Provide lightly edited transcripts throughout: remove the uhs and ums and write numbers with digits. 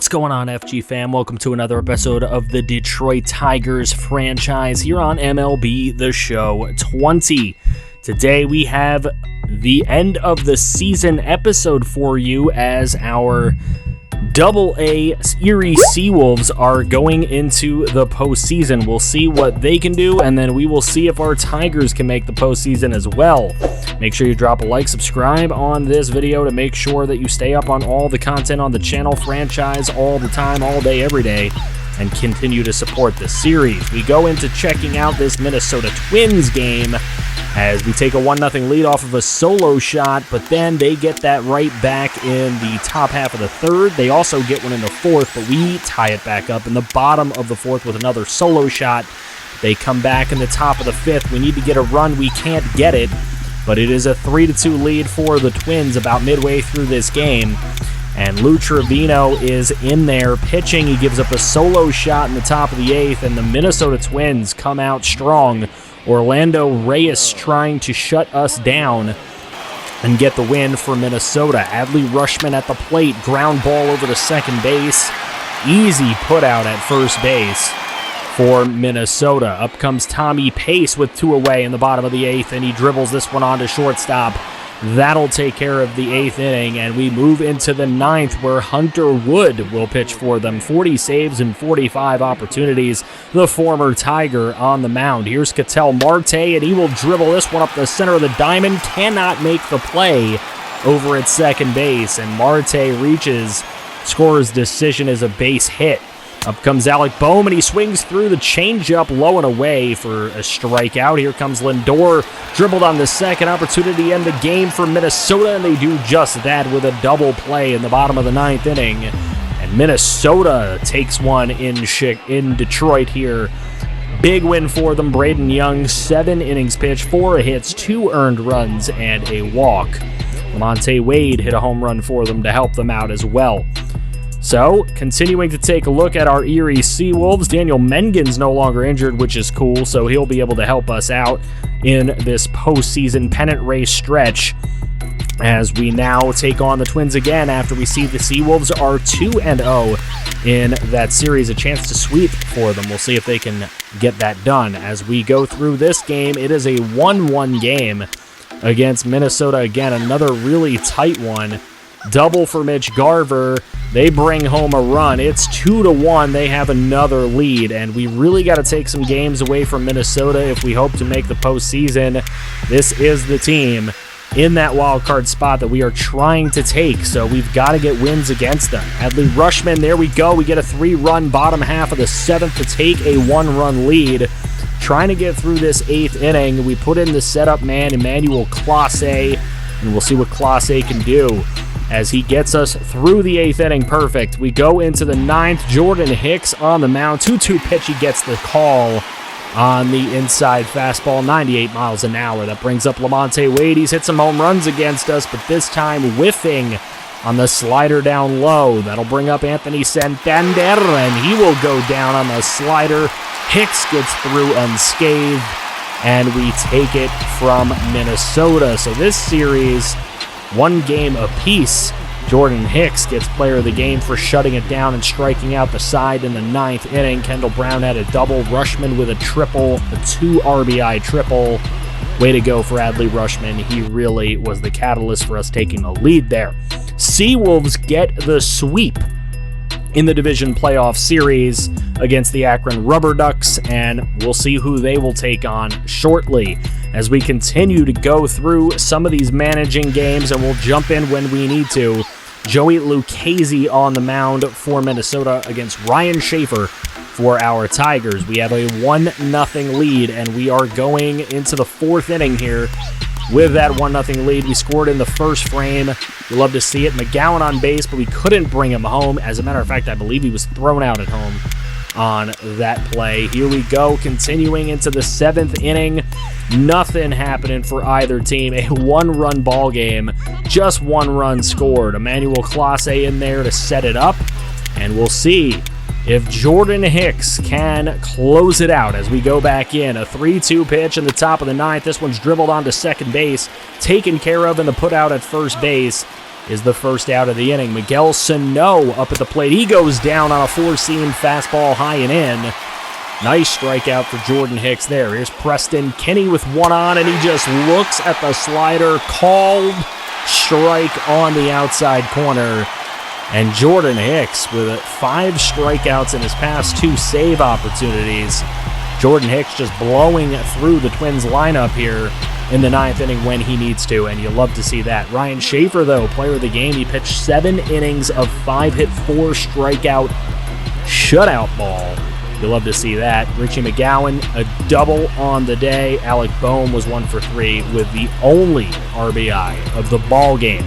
What's going on, FG fam? Welcome to another episode of the Detroit Tigers franchise here on MLB The Show 20. Today we have the end of the season episode for you as our AA Erie Seawolves are going into the postseason. We'll see what they can do, and then we will see if our Tigers can make the postseason as well. Make sure you drop a like, subscribe on this video to make sure that you stay up on all the content on the channel franchise all the time, all day, every day, and continue to support the series. We go into checking out this Minnesota Twins game as we take a 1-0 lead off of a solo shot, but then they get that right back in the top half of the third. They also get one in the fourth, but we tie it back up in the bottom of the fourth with another solo shot. They come back in the top of the fifth. We need to get a run. We can't get it, but it is a 3-2 lead for the Twins about midway through this game. And Lou Trevino is in there pitching. He gives up a solo shot in the top of the eighth, and the Minnesota Twins come out strong. Orlando Reyes trying to shut us down and get the win for Minnesota. Adley Rutschman at the plate, ground ball over to second base. Easy put out at first base for Minnesota. Up comes Tommy Pace with two away in the bottom of the eighth, and he dribbles this one onto shortstop. That'll take care of the eighth inning, and we move into the ninth where Hunter Wood will pitch for them. 40 saves and 45 opportunities. The former Tiger on the mound. Here's Ketel Marte, and he will dribble this one up the center of the diamond. Cannot make the play over at second base, and Marte reaches. Scorer's decision is a base hit. Up comes Alec Bohm, and he swings through the changeup low and away for a strikeout. Here comes Lindor, dribbled on the second opportunity to end the game for Minnesota, and they do just that with a double play in the bottom of the ninth inning. And Minnesota takes one in Detroit here. Big win for them. Braden Young, 7 innings pitched, 4 hits, 2 earned runs, and a walk. Lamonte Wade hit a home run for them to help them out as well. So, continuing to take a look at our Erie Seawolves, Daniel Mengen's no longer injured, which is cool, so he'll be able to help us out in this postseason pennant race stretch as we now take on the Twins again after we see the Seawolves are 2-0 in that series, a chance to sweep for them. We'll see if they can get that done. As we go through this game, it is a 1-1 game against Minnesota. Again, another really tight one. Double for Mitch Garver. They bring home a run. It's 2-1. They have another lead, and we really got to take some games away from Minnesota if we hope to make the postseason. This is the team in that wild card spot that we are trying to take, so we've got to get wins against them. Adley Rutschman, there we go. We get a 3-run bottom half of the seventh to take a 1-run lead. Trying to get through this eighth inning. We put in the setup man, Emmanuel Clase, and we'll see what Clase can do as he gets us through the eighth inning. Perfect. We go into the ninth. Jordan Hicks on the mound. 2-2 pitch. He gets the call on the inside fastball, 98 miles an hour. That brings up Lamonte Wade. He's hit some home runs against us, but this time whiffing on the slider down low. That'll bring up Anthony Santander, and he will go down on the slider. Hicks gets through unscathed, and we take it from Minnesota. So this series, 1 game apiece. Jordan Hicks gets player of the game for shutting it down and striking out the side in the ninth inning. Kendall Brown had a double. Rutschman with a triple, a 2 RBI triple. Way to go for Adley Rutschman. He really was the catalyst for us taking the lead there. Seawolves get the sweep in the division playoff series against the Akron Rubber Ducks, and we'll see who they will take on shortly as we continue to go through some of these managing games, and we'll jump in when we need to. Joey Lucchesi on the mound for Minnesota against Ryan Schaefer for our Tigers. We have a 1-0 lead, and we are going into the fourth inning here with that 1-0 lead. We scored in the first frame. We love to see it. McGowan on base, but we couldn't bring him home. As a matter of fact, I believe he was thrown out at home on that play. Here we go, continuing into the seventh inning. Nothing happening for either team. A 1-run ball game. Just 1 run scored. Emmanuel Clase in there to set it up, and we'll see if Jordan Hicks can close it out as we go back in. A 3-2 pitch in the top of the ninth. This one's dribbled onto second base, taken care of in the put out at first base. is the first out of the inning. Miguel Sano up at the plate. He goes down on a four-seam fastball high and in. Nice strikeout for Jordan Hicks there. Here's Preston Kinney with one on, and he just looks at the slider. Called strike on the outside corner. And Jordan Hicks with 5 strikeouts in his past 2 save opportunities. Jordan Hicks just blowing through the Twins lineup here in the 9th inning when he needs to, and you love to see that. Ryan Schaefer, though, player of the game. He pitched 7 innings of 5-hit, 4-strikeout shutout ball. You love to see that. Richie McGowan, a double on the day. Alec Boehm was 1 for 3 with the only RBI of the ball game.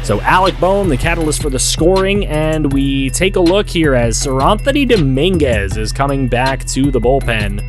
So Alec Boehm, the catalyst for the scoring, and we take a look here as Seranthony Dominguez is coming back to the bullpen.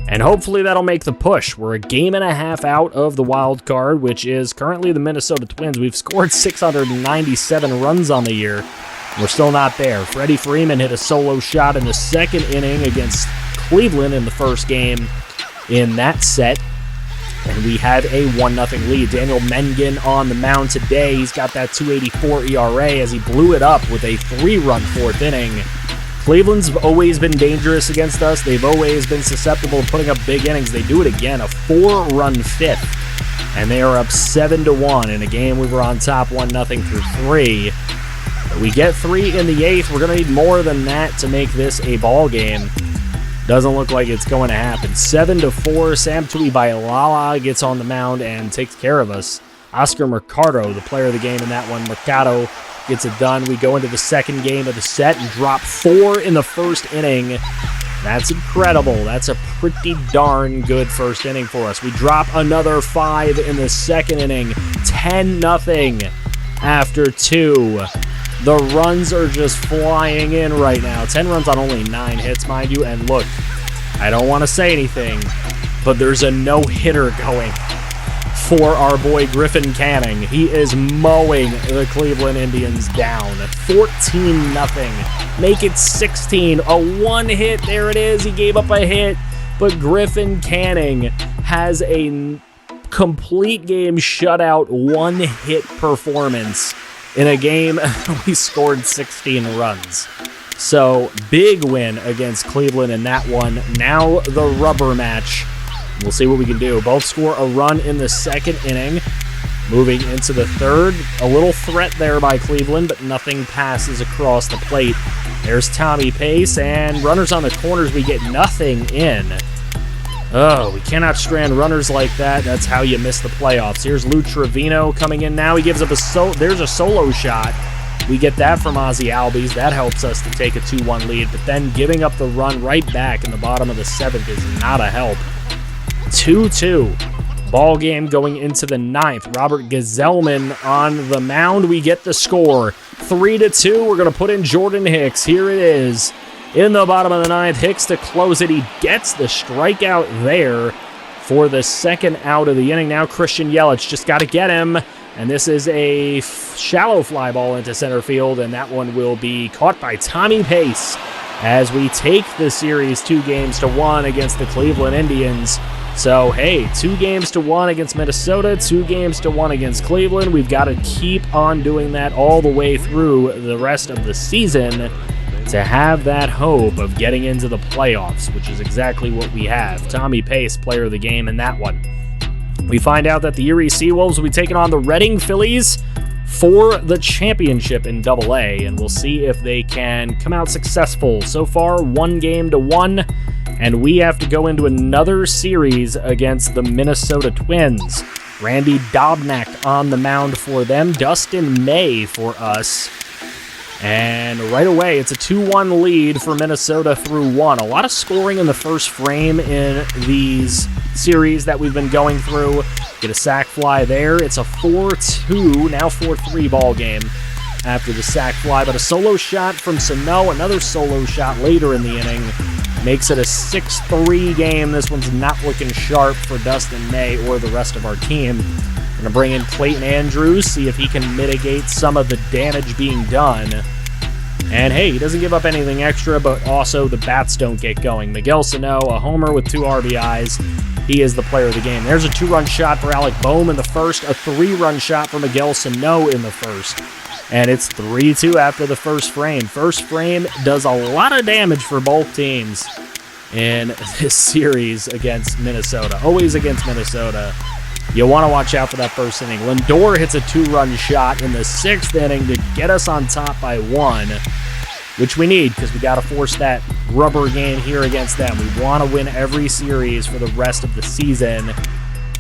And hopefully that'll make the push. We're a game and a half out of the wild card, which is currently the Minnesota Twins. We've scored 697 runs on the year. We're still not there. Freddie Freeman hit a solo shot in the 2nd inning against Cleveland in the first game in that set. And we have a 1-0 lead. Daniel Mengen on the mound today. He's got that 2.84 ERA as he blew it up with a 3-run 4th inning. Cleveland's always been dangerous against us. They've always been susceptible to putting up big innings. They do it again, a 4-run 5th. And they are up 7-1 in a game we were on top 1-0 through 3. We get 3 in the 8th. We're going to need more than that to make this a ball game. Doesn't look like it's going to happen. 7-4. Sam Tuivailala gets on the mound and takes care of us. Oscar Mercado, the player of the game in that one. Mercado gets it done. We go into the 2nd game of the set and drop 4 in the 1st inning. That's incredible. That's a pretty darn good 1st inning for us. We drop another 5 in the 2nd inning. 10-0 after 2. The runs are just flying in right now. 10 runs on only 9 hits, mind you. And look, I don't want to say anything, but there's a no-hitter going for our boy Griffin Canning. He is mowing the Cleveland Indians down. 14-0. Make it 16. A 1 hit. There it is. He gave up a hit. But Griffin Canning has a complete game shutout 1-hit performance in a game we scored 16 runs. So, big win against Cleveland in that one. Now the rubber match. We'll see what we can do. Both score a run in the 2nd inning. Moving into the 3rd. A little threat there by Cleveland, but nothing passes across the plate. There's Tommy Pace, and runners on the corners. We get nothing in. Oh, we cannot strand runners like that. That's how you miss the playoffs. Here's Lou Trevino coming in now. He gives up there's a solo shot. We get that from Ozzie Albies. That helps us to take a 2-1 lead. But then giving up the run right back in the bottom of the 7th is not a help. 2-2. Ball game going into the 9th. Robert Gazelman on the mound. We get the score. 3-2. We're going to put in Jordan Hicks. Here it is. In the bottom of the 9th, Hicks to close it. He gets the strikeout there for the 2nd out of the inning. Now Christian Yelich just got to get him. And this is a shallow fly ball into center field, and that one will be caught by Tommy Pace as we take the series 2-1 against the Cleveland Indians. So, hey, 2-1 against Minnesota, 2-1 against Cleveland. We've got to keep on doing that all the way through the rest of the season to have that hope of getting into the playoffs, which is exactly what we have. Tommy Pace, player of the game in that one. We find out that the Erie Seawolves will be taking on the Reading Phillies for the championship in AA, and we'll see if they can come out successful. So far, 1-1, and we have to go into another series against the Minnesota Twins. Randy Dobnak on the mound for them, Dustin May for us. And right away, it's a 2-1 lead for Minnesota through 1. A lot of scoring in the first frame in these series that we've been going through. Get a sac fly there. It's a 4-2, now 4-3 ball game after the sac fly. But a solo shot from Sano, another solo shot later in the inning, makes it a 6-3 game. This one's not looking sharp for Dustin May or the rest of our team. We're going to bring in Clayton Andrews, see if he can mitigate some of the damage being done. And hey, he doesn't give up anything extra, but also the bats don't get going. Miguel Sano, a homer with 2 RBIs. He is the player of the game. There's a 2-run shot for Alec Boehm in the first, a 3-run shot for Miguel Sano in the first. And it's 3-2 after the first frame. First frame does a lot of damage for both teams in this series against Minnesota. Always against Minnesota. You want to watch out for that first inning. Lindor hits a 2-run shot in the 6th inning to get us on top by 1, which we need because we got to force that rubber game here against them. We want to win every series for the rest of the season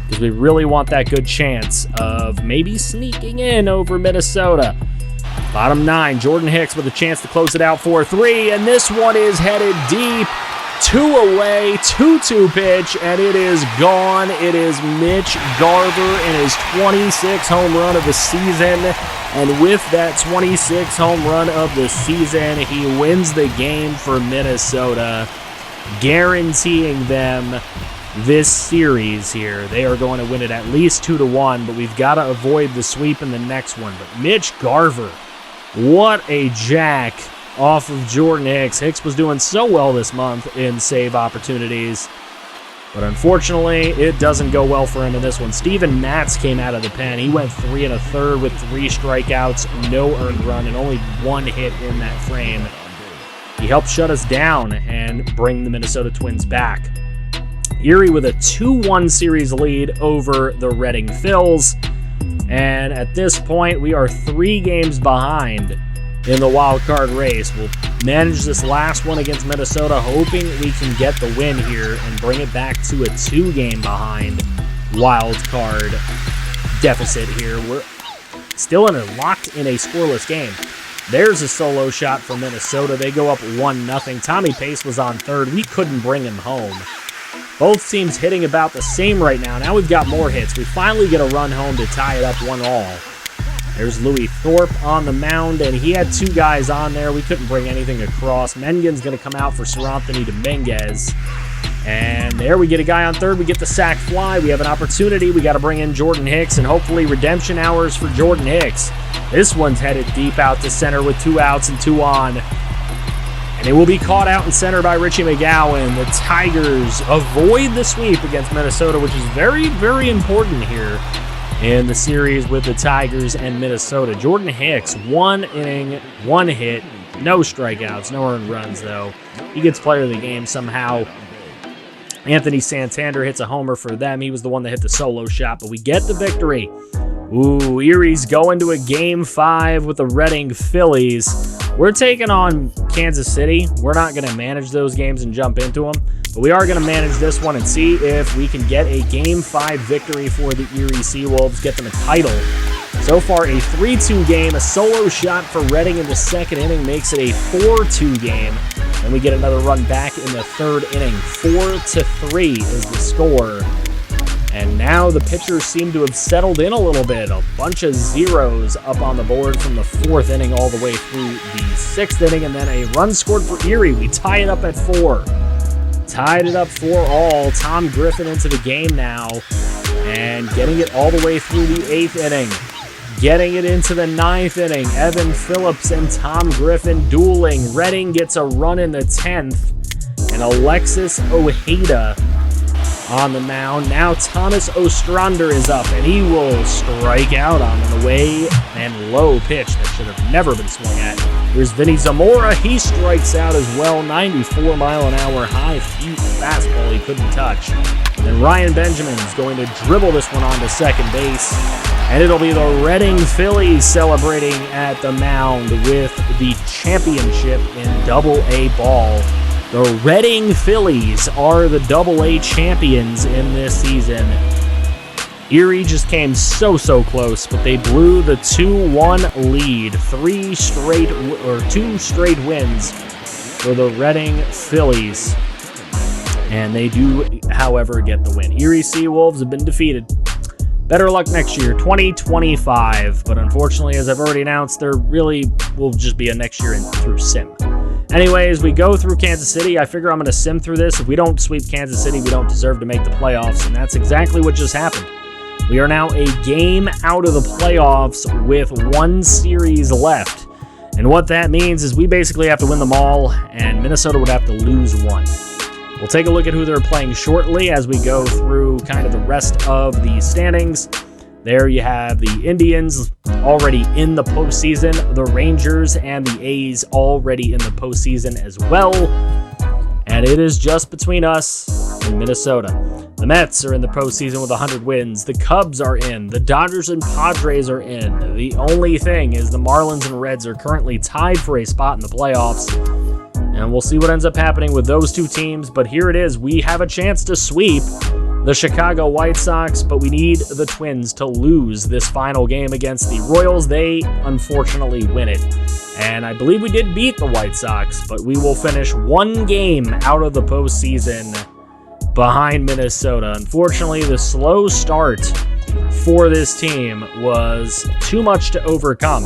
because we really want that good chance of maybe sneaking in over Minnesota. Bottom 9, Jordan Hicks with a chance to close it out 4-3, and this one is headed deep. 2 away, 2-2 pitch, and it is gone. It is Mitch Garver in his 26th home run of the season. And with that 26th home run of the season, he wins the game for Minnesota, guaranteeing them this series here. They are going to win it at least 2-1, but we've got to avoid the sweep in the next one. But Mitch Garver, what a jack off of Jordan Hicks. Hicks was doing so well this month in save opportunities, but unfortunately, it doesn't go well for him in this one. Steven Matz came out of the pen. He went 3 1/3 with 3 strikeouts, no earned run, and only 1 hit in that frame. He helped shut us down and bring the Minnesota Twins back. Erie with a 2-1 series lead over the Reading Phils, and at this point, we are 3 games behind in the wild card race. We'll manage this last one against Minnesota, hoping we can get the win here and bring it back to a 2-game behind wild card deficit here. We're still locked in a scoreless game. There's a solo shot for Minnesota. They go up 1-0. Tommy Pace was on third. We couldn't bring him home. Both teams hitting about the same right now. Now we've got more hits. We finally get a run home to tie it up 1-1. There's Louis Thorpe on the mound, and he had 2 guys on there. We couldn't bring anything across. Mengen's going to come out for Seranthony Dominguez. And there we get a guy on third. We get the sac fly. We have an opportunity. We got to bring in Jordan Hicks, and hopefully redemption hours for Jordan Hicks. This one's headed deep out to center with 2 outs and 2 on. And it will be caught out in center by Richie McGowan. The Tigers avoid the sweep against Minnesota, which is very, very important here in the series with the Tigers and Minnesota. Jordan Hicks, 1 inning, 1 hit, no strikeouts, no earned runs, though. He gets player of the game somehow. Anthony Santander hits a homer for them. He was the one that hit the solo shot, but we get the victory. Ooh, Erie's going to a Game 5 with the Reading Phillies. We're taking on Kansas City. We're not going to manage those games and jump into them, but we are going to manage this one and see if we can get a Game 5 victory for the Erie Seawolves, get them a title. So far, a 3-2 game. A solo shot for Reading in the 2nd inning makes it a 4-2 game. And we get another run back in the 3rd inning. 4-3 is the score. And now the pitchers seem to have settled in a little bit. A bunch of zeros up on the board from the 4th inning all the way through the 6th inning. And then a run scored for Erie. We tie it up at 4. Tied it up 4-all. Tom Griffin into the game now. And getting it all the way through the 8th inning. Getting it into the 9th inning. Evan Phillips and Tom Griffin dueling. Reading gets a run in the 10th. And Alexis Ojeda on the mound. Now Thomas Ostrander is up, and he will strike out on an away and low pitch that should have never been swung at. Here's Vinny Zamora. He strikes out as well. 94-mile-an-hour high fastball he couldn't touch. And Ryan Benjamin is going to dribble this one onto second base. And it'll be the Reading Phillies celebrating at the mound with the championship in Double-A ball. The Reading Phillies are the Double-A champions in this season. Erie just came so close, but they blew the 2-1 lead. 2 straight wins for the Reading Phillies. And they do, however, get the win. Erie Seawolves have been defeated. Better luck next year, 2025. But unfortunately, as I've already announced, there really will just be a next year through sim. Anyways, we go through Kansas City. I figure I'm going to sim through this. If we don't sweep Kansas City, we don't deserve to make the playoffs. And that's exactly what just happened. We are now a game out of the playoffs with 1 series left. And what that means is we basically have to win them all, and Minnesota would have to lose one. We'll take a look at who they're playing shortly as we go through kind of the rest of the standings. There you have the Indians already in the postseason, the Rangers and the A's already in the postseason as well. And it is just between us and Minnesota. The Mets are in the postseason with 100 wins. The Cubs are in. The Dodgers and Padres are in. The only thing is the Marlins and Reds are currently tied for a spot in the playoffs. And we'll see what ends up happening with those two teams. But here it is. We have a chance to sweep the Chicago White Sox, but we need the Twins to lose this final game against the Royals. They unfortunately win it. And I believe we did beat the White Sox, but we will finish one game out of the postseason behind Minnesota. Unfortunately, the slow start for this team was too much to overcome.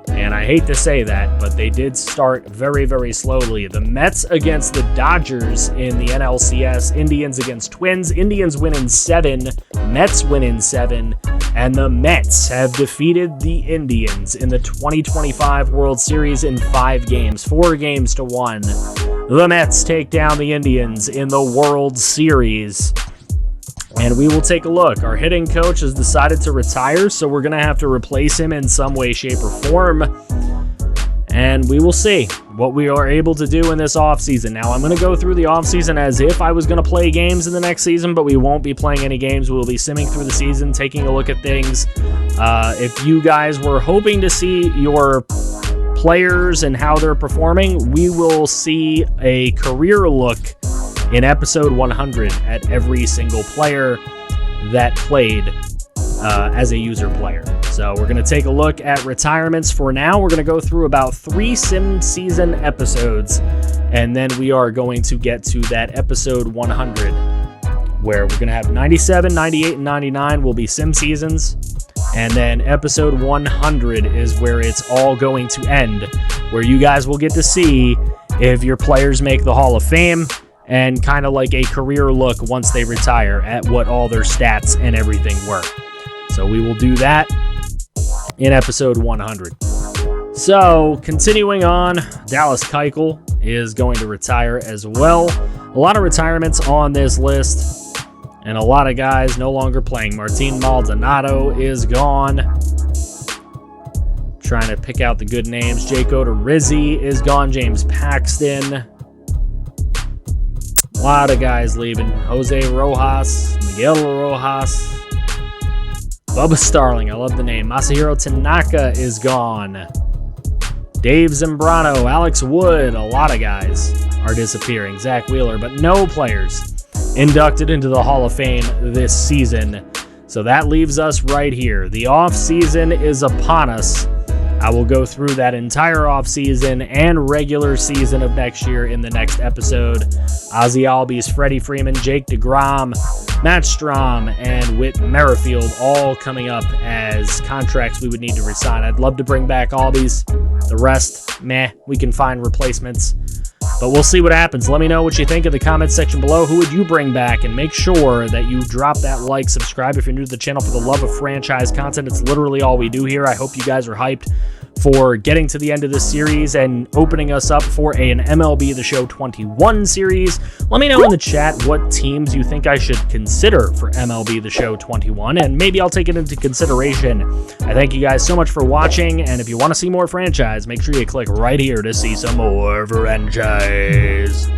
And I hate to say that, but they did start very, very slowly. The Mets against the Dodgers in the NLCS, Indians against Twins. Indians win in 7, Mets win in 7, and the Mets have defeated the Indians in the 2025 World Series in 5 games, 4 games to 1. The Mets take down the Indians in the World Series. And we will take a look. Our hitting coach has decided to retire, so we're going to have to replace him in some way, shape, or form. And we will see what we are able to do in this offseason. Now, I'm going to go through the offseason as if I was going to play games in the next season, but we won't be playing any games. We will be simming through the season, taking a look at things. If you guys were hoping to see your players and how they're performing, we will see a career look in episode 100 at every single player that played as a user player. So we're going to take a look at retirements for now. We're going to go through about 3 sim season episodes, and then we are going to get to that episode 100, where we're going to have 97, 98, and 99 will be sim seasons. And then episode 100 is where it's all going to end, where you guys will get to see if your players make the Hall of Fame, and kind of like a career look once they retire at what all their stats and everything were. So we will do that in episode 100. So continuing on, Dallas Keuchel is going to retire as well. A lot of retirements on this list, and a lot of guys no longer playing. Martin Maldonado is gone. Trying to pick out the good names. Jake Odorizzi is gone. James Paxton. A lot of guys leaving. Jose Rojas, Miguel Rojas, Bubba Starling, I love the name. Masahiro Tanaka is gone. Dave Zambrano, Alex Wood, a lot of guys are disappearing. Zach Wheeler, but no players inducted into the Hall of Fame this season. So that leaves us right here. The off season is upon us. I will go through that entire offseason and regular season of next year in the next episode. Ozzie Albies, Freddie Freeman, Jake DeGrom, Matt Strom, and Whit Merrifield all coming up as contracts we would need to resign. I'd love to bring back Albies. The rest, meh, we can find replacements. But we'll see what happens. Let me know what you think in the comments section below. Who would you bring back? And make sure that you drop that like, subscribe if you're new to the channel for the love of franchise content. It's literally all we do here. I hope you guys are hyped for getting to the end of this series and opening us up for an MLB The Show 21 series. Let me know in the chat what teams you think I should consider for MLB The Show 21, and maybe I'll take it into consideration. I thank you guys so much for watching, and if you want to see more franchise, make sure you click right here to see some more franchise.